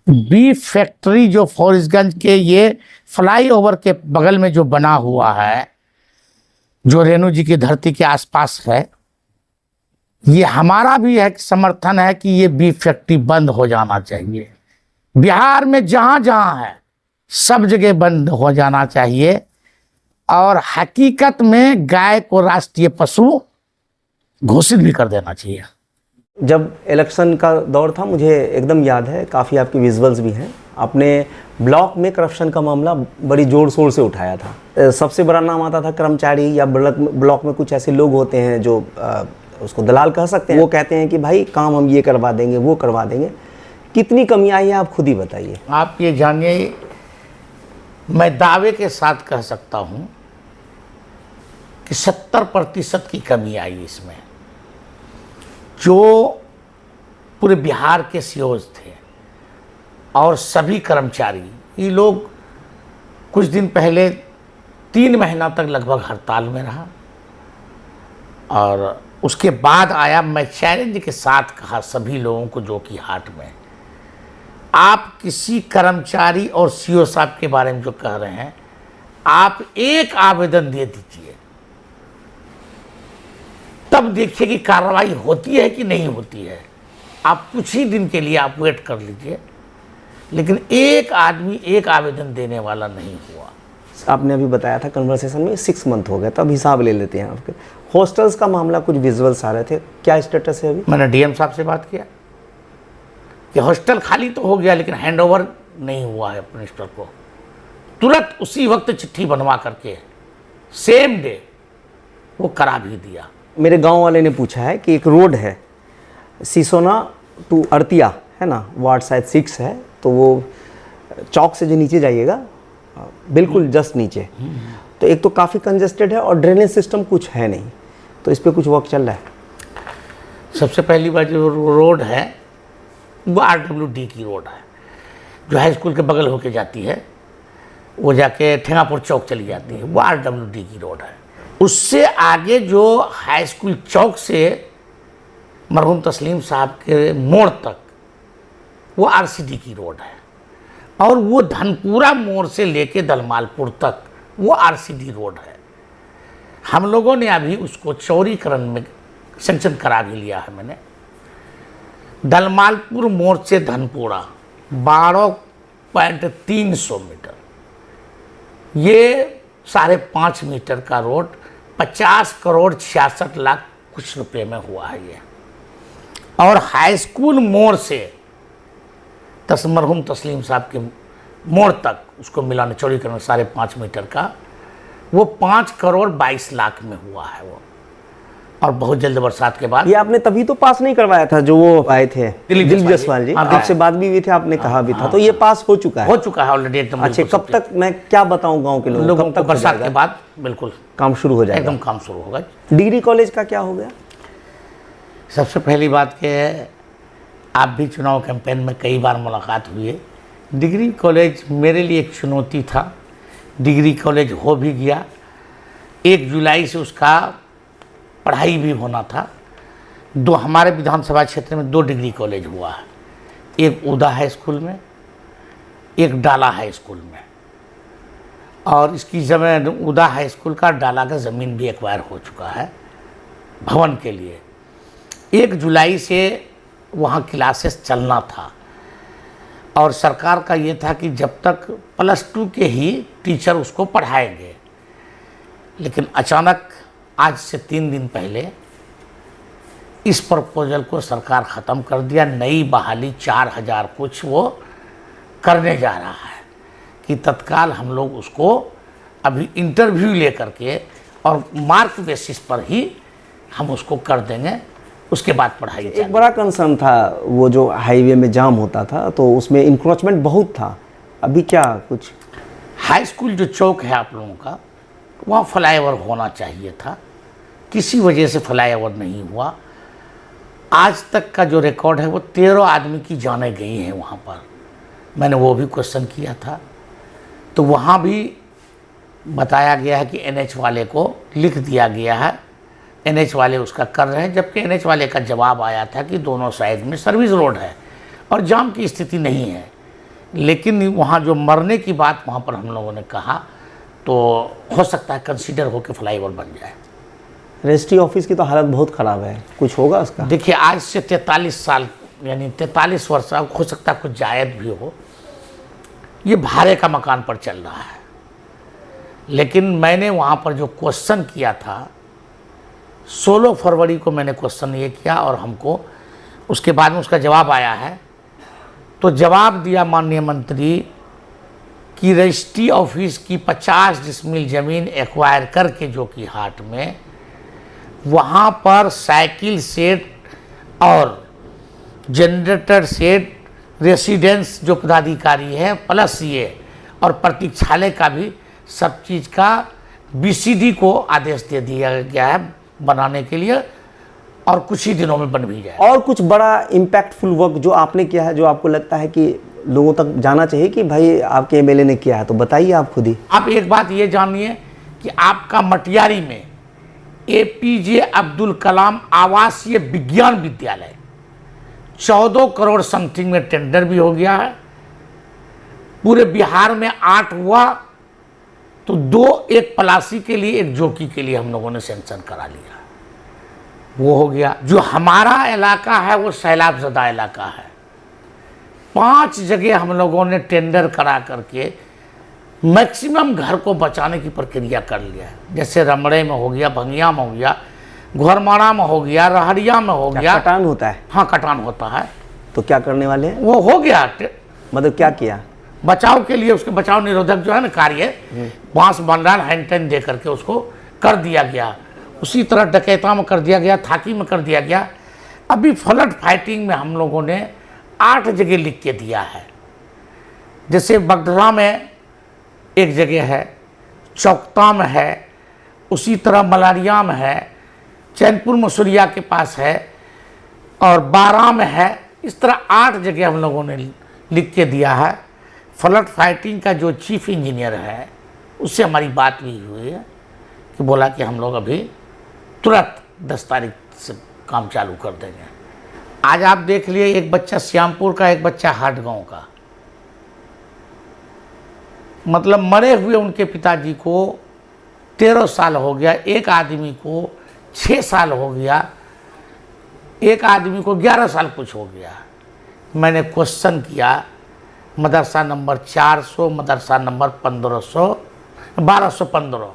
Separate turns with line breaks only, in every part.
B factory जो फॉरेस्टगंज के ये फ्लाईओवर के बगल में जो बना हुआ है, जो रेणु जी की धरती के आसपास है, ये हमारा भी एक समर्थन है कि ये बी फैक्ट्री बंद हो जाना चाहिए। बिहार में जहाँ जहाँ है सब जगह बंद हो जाना चाहिए। और हकीकत में गाय को राष्ट्रीय पशु घोषित भी कर देना चाहिए।
जब इलेक्शन का दौर था, मुझे एकदम याद है, काफ़ी आपकी विजुअल्स भी हैं, आपने ब्लॉक में करप्शन का मामला बड़ी ज़ोर शोर से उठाया था। सबसे बड़ा नाम आता था कर्मचारी, या ब्लॉक में कुछ ऐसे लोग होते हैं जो उसको दलाल कह सकते हैं, वो कहते हैं कि भाई काम हम ये करवा देंगे, वो करवा देंगे। कितनी कमी आई है आप खुद ही बताइए।
आप ये जानिए, मैं दावे के साथ कह सकता हूँ कि 70% की कमी आई इसमें। जो पूरे बिहार के सीओज थे और सभी कर्मचारी, ये लोग कुछ दिन पहले 3 महीना तक लगभग हड़ताल में रहा, और उसके बाद आया। मैं चैलेंज के साथ कहा सभी लोगों को जो कि हाट में, आप किसी कर्मचारी और सीओ साहब के बारे में जो कह रहे हैं, आप एक आवेदन दे दीजिए, तब देखिए कि कार्रवाई होती है कि नहीं होती है। आप कुछ ही दिन के लिए आप वेट कर लीजिए, लेकिन एक आदमी एक आवेदन देने वाला नहीं हुआ।
आपने अभी बताया था कन्वर्सेशन में 6 मंथ हो गए, तब हिसाब ले लेते हैं आपके। हॉस्टल्स का मामला, कुछ विजुअल्स आ रहे थे, क्या स्टेटस है अभी?
मैंने डीएम साहब से बात किया कि हॉस्टल खाली तो हो गया, लेकिन हैंडओवर नहीं हुआ है मिनिस्टर को। तुरंत उसी वक्त चिट्ठी बनवा करके सेम डे वो करा भी दिया।
मेरे गांव वाले ने पूछा है कि एक रोड है सिसोना टू अरतिया, है ना, वार्ड शायद 6 है, तो वो चौक से जो नीचे जाइएगा बिल्कुल जस्ट नीचे, तो एक तो काफ़ी कंजेस्टेड है और ड्रेनेज सिस्टम कुछ है नहीं, तो इस पर कुछ वर्क चल रहा है।
सबसे पहली बार जो रोड है वो RWD की रोड है, जो हाई स्कूल के बगल होके जाती है, वो जाके ठेंगापुर चौक चली जाती है, वो RWD की रोड है। उससे आगे जो हाई स्कूल चौक से मरहूम तस्लीम साहब के मोड़ तक, वो RCD की रोड है। और वो धनपुरा मोड़ से लेके दलमालपुर तक वो RCD रोड है। हम लोगों ने अभी उसको चौड़ीकरण में सेंक्शन करा भी लिया है। मैंने दलमालपुर मोड़ से धनपुरा 12.300 मीटर, ये 5.5 मीटर का रोड 50 करोड़ 66 लाख कुछ रुपए में हुआ है ये। और हाई स्कूल मोड़ से मरहूम तस्लीम साहब के मोड़ तक उसको मिलाने चौड़ीकरण 5.5 मीटर का, वो 5 करोड़ 22 लाख में हुआ है वो। और बहुत जल्द बरसात के बाद,
ये आपने तभी तो पास नहीं करवाया था जो वो आए थे दिलीप जायसवाल जी, आपसे बात भी हुई थी, आपने कहा भी था, तो ये पास हो चुका है
ऑलरेडी एकदम।
अच्छा, कब तक, मैं क्या बताऊं गांव के लोगों
को, बरसात के बाद बिल्कुल
काम शुरू हो जाएगा,
एकदम काम शुरू होगा।
डिग्री कॉलेज का क्या हो गया?
सबसे पहली बात के, आप भी चुनाव कैंपेन में कई बार मुलाकात हुई है। डिग्री कॉलेज मेरे लिए एक चुनौती था। डिग्री कॉलेज हो भी गया, 1 जुलाई से उसका पढ़ाई भी होना था। हमारे विधानसभा क्षेत्र में 2 डिग्री कॉलेज हुआ है, एक उदा हाई स्कूल में, एक डाला हाई स्कूल में। और इसकी ज़मीन, उदा हाई स्कूल का, डाला का ज़मीन भी एक्वायर हो चुका है भवन के लिए। 1 जुलाई से वहाँ क्लासेस चलना था, और सरकार का ये था कि जब तक +2 के ही टीचर उसको पढ़ाएंगे। लेकिन अचानक आज से 3 दिन पहले इस प्रपोजल को सरकार ख़त्म कर दिया। नई बहाली 4000 कुछ वो करने जा रहा है कि तत्काल हम लोग उसको अभी इंटरव्यू ले करके और मार्क बेसिस पर ही हम उसको कर देंगे, उसके बाद पढ़ाई।
एक बड़ा कंसर्न था वो जो हाईवे में जाम होता था, तो उसमें इंक्रोचमेंट बहुत था, अभी क्या कुछ?
हाई स्कूल जो चौक है आप लोगों का, वहाँ फ्लाईओवर होना चाहिए था, किसी वजह से फ्लाईओवर नहीं हुआ। आज तक का जो रिकॉर्ड है वो 13 आदमी की जानें गई हैं वहाँ पर। मैंने वो भी क्वेश्चन किया था, तो वहाँ भी बताया गया है कि NH वाले को लिख दिया गया है, NH वाले उसका कर रहे हैं। जबकि NH वाले का जवाब आया था कि दोनों साइड में सर्विस रोड है और जाम की स्थिति नहीं है। लेकिन वहाँ जो मरने की बात वहाँ पर हम लोगों ने कहा, तो हो सकता है कंसीडर होकर फ्लाईओवर बन जाए।
रजिस्ट्री ऑफिस की तो हालत बहुत ख़राब है, कुछ होगा उसका?
देखिए, आज से 43 साल यानी 43 वर्ष, अब हो सकता है कुछ जायद भी हो, ये भाड़े का मकान पर चल रहा है। लेकिन मैंने वहाँ पर जो क्वेश्चन किया था, 16 फरवरी को मैंने क्वेश्चन ये किया और हमको उसके बाद में उसका जवाब आया है। तो जवाब दिया माननीय मंत्री कि रजिस्ट्री ऑफिस की 50 डिसमिल ज़मीन एक्वायर करके जो कि हाट में, वहाँ पर साइकिल सेट और जनरेटर सेट, रेसिडेंस जो पदाधिकारी है प्लस ये, और प्रतीक्षालय का भी सब चीज़ का बीसीडी को आदेश दे दिया गया है बनाने के लिए, और कुछ ही दिनों में बन भी जाए।
और कुछ बड़ा इम्पैक्टफुल वर्क जो आपने किया है, जो आपको लगता है कि लोगों तक जाना चाहिए कि भाई आपके एमएलए ने किया है, तो बताइए आप खुद ही।
आप एक बात ये जानिए कि आपका मटियारी में एपीजे अब्दुल कलाम आवासीय विज्ञान विद्यालय 14 करोड़ समथिंग में टेंडर भी हो गया है। पूरे बिहार में 8 हुआ, तो 2 एक पलासी के लिए, एक जोकी के लिए हम लोगों ने सेंक्शन करा लिया, वो हो गया। जो हमारा इलाका है वो सैलाब ज़दा इलाका है। 5 जगह हम लोगों ने टेंडर करा करके मैक्सिमम घर को बचाने की प्रक्रिया कर लिया है। जैसे रमड़े में हो गया, भंगिया में हो गया, घोरमारा में हो गया, रहरिया में हो गया।
कटान होता है?
हाँ, कटान होता है।
तो क्या करने वाले हैं?
वो हो गया,
मतलब क्या किया
बचाव के लिए? उसके बचाव निरोधक जो है ना कार्य, बांस बन रहा है, हैंड दे करके उसको कर दिया गया। उसी तरह डकैता में कर दिया गया, थाकी में कर दिया गया। अभी फ्लड फाइटिंग में हम लोगों ने 8 जगह लिख के दिया है। जैसे बगडरा में एक जगह है, चौकता में है, उसी तरह मलारिया में है, चैनपुर मसूरिया के पास है, और बारा में है। इस तरह 8 जगह हम लोगों ने लिख के दिया है। फ्लड फाइटिंग का जो चीफ इंजीनियर है, उससे हमारी बात भी हुई है कि बोला कि हम लोग अभी तुरंत 10 तारीख से काम चालू कर देंगे। आज आप देख लिए, एक बच्चा श्यामपुर का, एक बच्चा हाटगांव का, मतलब मरे हुए उनके पिताजी को 13 साल हो गया, एक आदमी को 6 साल हो गया, एक आदमी को 11 साल कुछ हो गया। मैंने क्वेश्चन किया, मदरसा नंबर 400, मदरसा नंबर 1215।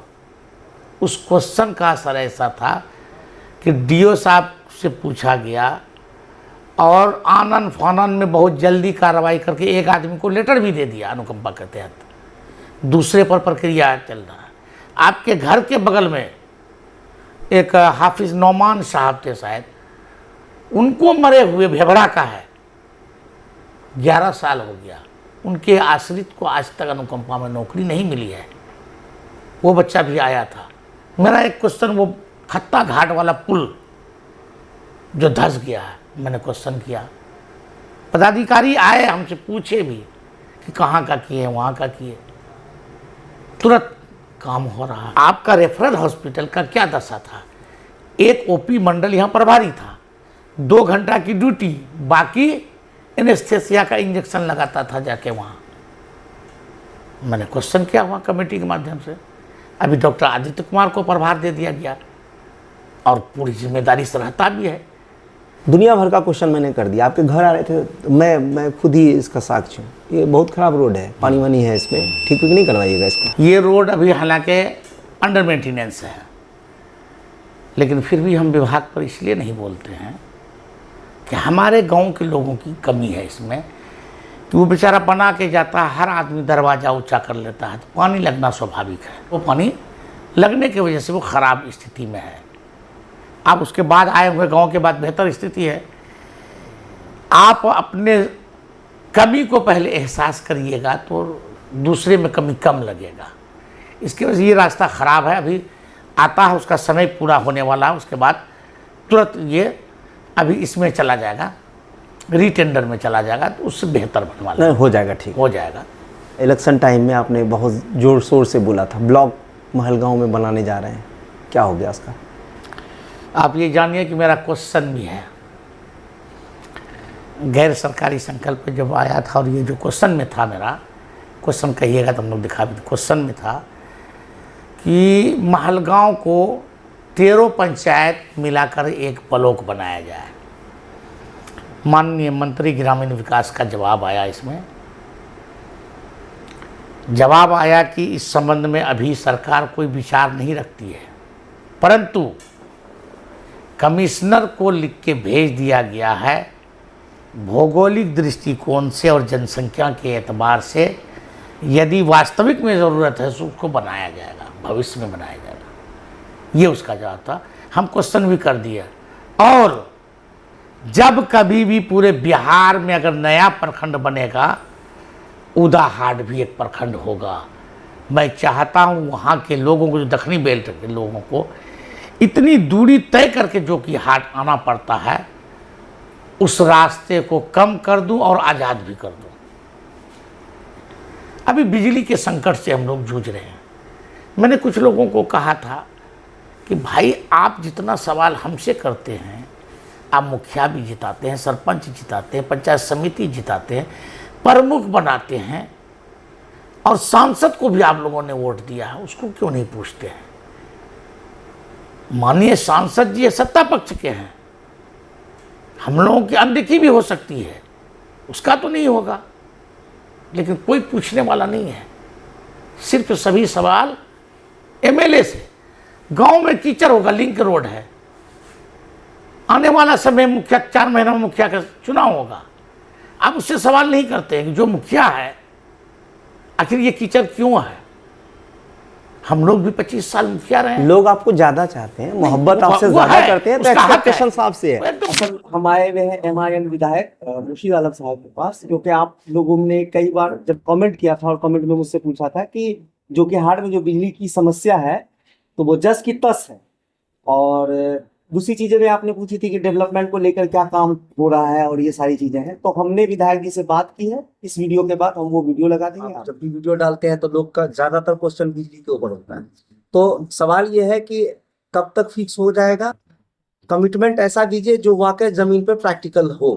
उस क्वेश्चन का असर ऐसा था कि डीओ साहब से पूछा गया, और आनन फानन में बहुत जल्दी कार्रवाई करके एक आदमी को लेटर भी दे दिया अनुकंपा के तहत। दूसरे पर प्रक्रिया चल रहा है। आपके घर के बगल में एक हाफिज नौमान साहब थे शायद, उनको मरे हुए भेबड़ा का है, 11 साल हो गया। उनके आश्रित को आज तक अनुकंपा में नौकरी नहीं मिली है। वो बच्चा भी आया था। मेरा एक क्वेश्चन, वो खत्ता घाट वाला पुल जो धंस गया है, मैंने क्वेश्चन किया। पदाधिकारी आए, हमसे पूछे भी कि कहाँ का किए, वहाँ का किए। तुरंत काम हो रहा है। आपका रेफरल हॉस्पिटल का क्या दशा था? एक ओपी मंडल यहाँ प्रभारी था, 2 घंटा की ड्यूटी, बाकी एनेस्थेसिया का इंजेक्शन लगाता था जाके वहाँ। मैंने क्वेश्चन किया वहाँ कमेटी के माध्यम से। अभी डॉक्टर आदित्य कुमार को प्रभार दे दिया गया, और पूरी जिम्मेदारी से रहता भी है।
दुनिया भर का क्वेश्चन मैंने कर दिया। आपके घर आ रहे थे तो मैं खुद ही इसका साक्षी हूँ। ये बहुत ख़राब रोड है, पानी वानी है इसमें, ठीक नहीं करवाइएगा इसको।
ये रोड अभी हालांकि अंडर मेंटेनेंस है, लेकिन फिर भी हम विभाग पर इसलिए नहीं बोलते हैं कि हमारे गांव के लोगों की कमी है इसमें, कि वो बेचारा बना के जाता है, हर आदमी दरवाज़ा ऊंचा कर लेता है, तो पानी लगना स्वाभाविक है। वो पानी लगने की वजह से वो ख़राब स्थिति में है। आप उसके बाद आए हुए गांव के बाद बेहतर स्थिति है। आप अपने कमी को पहले एहसास करिएगा तो दूसरे में कमी कम लगेगा। इसकी वजह से ये रास्ता ख़राब है, अभी आता है, उसका समय पूरा होने वाला है। उसके बाद तुरंत ये अभी इसमें चला जाएगा, रीटेंडर में चला जाएगा, तो उससे बेहतर बनने वाला है।
हो जाएगा, ठीक
हो जाएगा।
इलेक्शन टाइम में आपने बहुत ज़ोर शोर से बोला था ब्लॉक महलगांव में बनाने जा रहे हैं, क्या हो गया उसका?
आप ये जानिए कि मेरा क्वेश्चन भी है। गैर सरकारी संकल्प जब आया था और ये जो क्वेश्चन में था, मेरा क्वेश्चन कहिएगा तो हम लोग दिखा भी, क्वेश्चन में था कि महलगांव को 13 पंचायत मिलाकर एक ब्लॉक बनाया जाए। माननीय मंत्री ग्रामीण विकास का जवाब आया, इसमें जवाब आया कि इस संबंध में अभी सरकार कोई विचार नहीं रखती है, परंतु कमिश्नर को लिख के भेज दिया गया है। भौगोलिक दृष्टिकोण से और जनसंख्या के एतबार से यदि वास्तविक में ज़रूरत है तो उसको बनाया जाएगा, भविष्य में बनाया जाएगा। ये उसका जवाब था। हम क्वेश्चन भी कर दिया। और जब कभी भी पूरे बिहार में अगर नया प्रखंड बनेगा, उदाहाट भी एक प्रखंड होगा। मैं चाहता हूँ वहाँ के लोगों को, जो दक्षिणी बेल्ट के लोगों को इतनी दूरी तय करके जो कि हाट आना पड़ता है, उस रास्ते को कम कर दूं और आज़ाद भी कर दूं। अभी बिजली के संकट से हम लोग जूझ रहे हैं। मैंने कुछ लोगों को कहा था कि भाई आप जितना सवाल हमसे करते हैं, आप मुखिया भी जिताते हैं, सरपंच जिताते हैं, पंचायत समिति जिताते हैं, प्रमुख बनाते हैं, और सांसद को भी आप लोगों ने वोट दिया है, उसको क्यों नहीं पूछते हैं? माननीय सांसद जी सत्ता पक्ष के हैं, हम लोगों की अनदेखी भी हो सकती है, उसका तो नहीं होगा, लेकिन कोई पूछने वाला नहीं है। सिर्फ सभी सवाल एमएलए से। गांव में कीचड़ होगा, लिंक रोड है, आने वाला समय मुखिया 4 महीनों में मुखिया का चुनाव होगा, आप उससे सवाल नहीं करते हैं कि जो मुखिया है आखिर ये कीचड़ क्यों है। हम लोग भी 25 साल मुखिया रहे हैं।
लोग आपको ज्यादा चाहते हैं, मोहब्बत आपसे ज्यादा करते हैं, तो एक्सपेक्टेशन आपसे है।
हम आए हुए हैं MIN विधायक मुर्शीद आलम साहब के पास, क्योंकि आप लोगों ने कई बार जब कमेंट किया था और कमेंट में मुझसे पूछा था कि जो कि हाट में जो बिजली की समस्या है तो वो जस की तस है, और दूसरी चीजें भी आपने पूछी थी कि डेवलपमेंट को लेकर क्या काम हो रहा है और ये सारी चीजें हैं। तो हमने विधायक जी से बात की है। इस वीडियो के बाद हम वो वीडियो लगा देंगे। जब भी वीडियो डालते हैं तो लोग का ज्यादातर क्वेश्चन बिजली के ऊपर होता है। तो सवाल ये है कि कब तक फिक्स हो जाएगा? कमिटमेंट ऐसा दीजिए जो वाकई जमीन पर प्रैक्टिकल हो,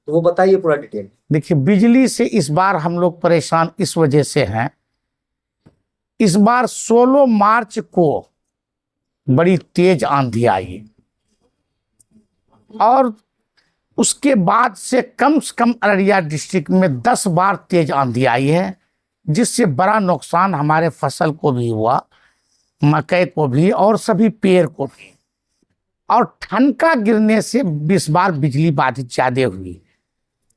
तो वो बताइए पूरा डिटेल।
देखिए, बिजली से इस बार हम लोग परेशान इस वजह से हैं, इस बार 16 मार्च को बड़ी तेज आंधी आई और उसके बाद से कम अररिया डिस्ट्रिक्ट में 10 बार तेज आंधी आई है, जिससे बड़ा नुकसान हमारे फसल को भी हुआ, मकई को भी और सभी पेड़ को भी। और ठनका गिरने से 20 बार बिजली बाधित ज़्यादा हुई।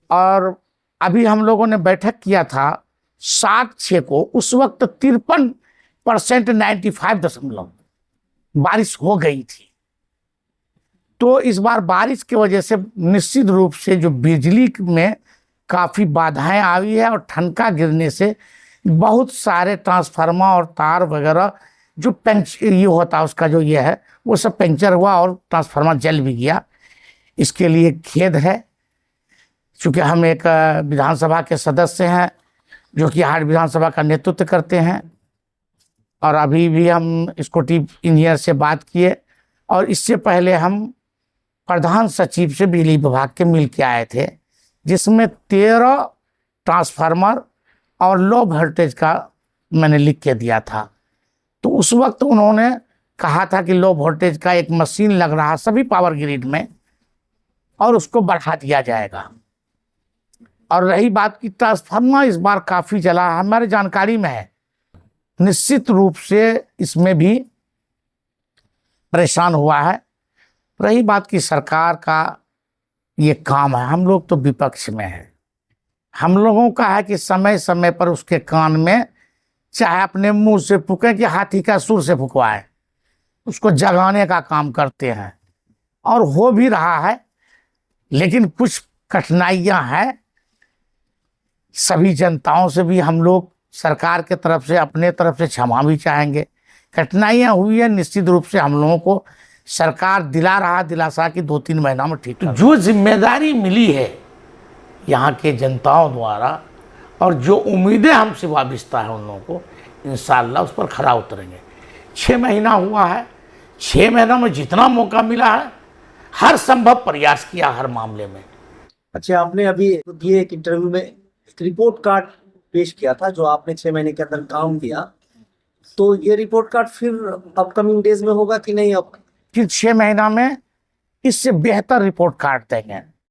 और अभी हम लोगों ने बैठक किया था 7/6 को, उस वक्त 53% 95% बारिश हो गई थी। तो इस बार बारिश की वजह से निश्चित रूप से जो बिजली में काफ़ी बाधाएं आई है, और ठनका गिरने से बहुत सारे ट्रांसफार्मर और तार वगैरह जो ये होता है उसका जो ये है वो सब पंचर हुआ और ट्रांसफार्मर जल भी गया। इसके लिए खेद है, चूँकि हम एक विधानसभा के सदस्य हैं जो कि हाट विधानसभा का नेतृत्व करते हैं, और अभी भी हम एक्जीक्यूटिव इंजीनियर से बात किए, और इससे पहले हम प्रधान सचिव से बिजली विभाग के मिल के आए थे, जिसमें 13 ट्रांसफार्मर और लो वोल्टेज का मैंने लिख के दिया था। तो उस वक्त उन्होंने कहा था कि लो वोल्टेज का एक मशीन लग रहा सभी पावर ग्रिड में, और उसको बढ़ा दिया जाएगा। और रही बात की ट्रांसफार्मर इस बार काफ़ी जला, हमारे जानकारी में है, निश्चित रूप से इसमें भी परेशान हुआ है। रही बात की सरकार का ये काम है, हम लोग तो विपक्ष में हैं, हम लोगों का है कि समय समय पर उसके कान में चाहे अपने मुंह से फूकें कि हाथी का सुर से फुकवाएं, उसको जगाने का काम करते हैं, और हो भी रहा है। लेकिन कुछ कठिनाइयां हैं, सभी जनताओं से भी हम लोग सरकार के तरफ से अपने तरफ से क्षमा भी चाहेंगे। कठिनाइयां हुई है, निश्चित रूप से हम लोगों को सरकार दिला रहा दिलासा कि 2-3 महीना में ठीक। तो जो जिम्मेदारी मिली है यहाँ के जनताओं द्वारा और जो उम्मीदें हमसे वाबिस्ता है उन लोगों को, इंशाअल्लाह उस पर खरा उतरेंगे। 6 महीना हुआ है, 6 महीनों में जितना मौका मिला है हर संभव प्रयास किया हर मामले में।
अच्छा, आपने अभी दिए एक इंटरव्यू में एक रिपोर्ट कार्ड पेश किया था जो आपने 6 महीने के अंदर काम किया, तो ये रिपोर्ट कार्ड फिर अपकमिंग डेज में होगा कि नहीं? अब
फिर 6 महीना में इससे बेहतर रिपोर्ट कार्ड देंगे।